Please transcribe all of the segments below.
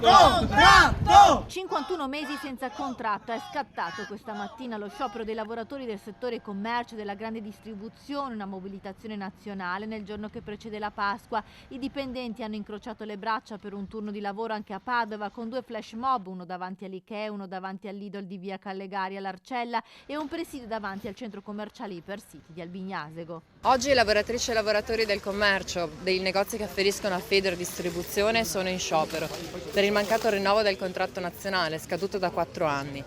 Contratto! 51 mesi senza contratto. È scattato questa mattina lo sciopero dei lavoratori del settore commercio e della grande distribuzione, una mobilitazione nazionale nel giorno che precede la Pasqua. I dipendenti hanno incrociato le braccia per un turno di lavoro anche a Padova con 2 flash mob, uno davanti all'Ikea, uno davanti al Lidl di via Callegari all'Arcella e un presidio davanti al centro commerciale Ipercity di Albignasego. Oggi i lavoratrici e lavoratori del commercio, dei negozi che afferiscono a Federdistribuzione sono in sciopero per il mancato rinnovo del contratto nazionale scaduto da 4 anni.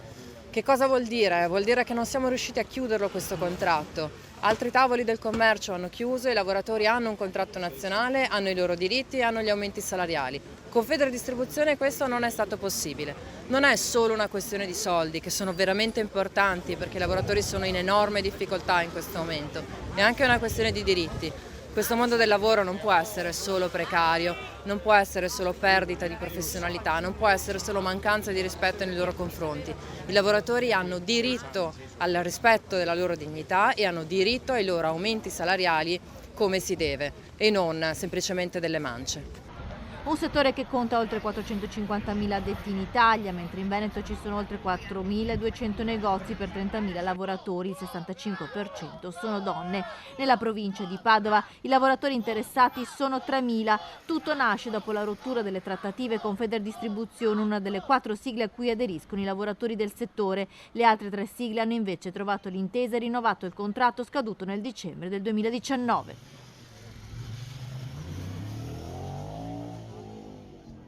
Che cosa vuol dire? Vuol dire che non siamo riusciti a chiuderlo questo contratto. Altri tavoli del commercio hanno chiuso, i lavoratori hanno un contratto nazionale, hanno i loro diritti e hanno gli aumenti salariali. Con Federdistribuzione questo non è stato possibile. Non è solo una questione di soldi, che sono veramente importanti perché i lavoratori sono in enorme difficoltà in questo momento, è anche una questione di diritti. Questo mondo del lavoro non può essere solo precario, non può essere solo perdita di professionalità, non può essere solo mancanza di rispetto nei loro confronti. I lavoratori hanno diritto al rispetto della loro dignità e hanno diritto ai loro aumenti salariali come si deve e non semplicemente delle mance. Un settore che conta oltre 450.000 addetti in Italia, mentre in Veneto ci sono oltre 4.200 negozi per 30.000 lavoratori, il 65% sono donne. Nella provincia di Padova i lavoratori interessati sono 3.000. Tutto nasce dopo la rottura delle trattative con Federdistribuzione, una delle 4 sigle a cui aderiscono i lavoratori del settore. Le altre 3 sigle hanno invece trovato l'intesa e rinnovato il contratto scaduto nel dicembre del 2019.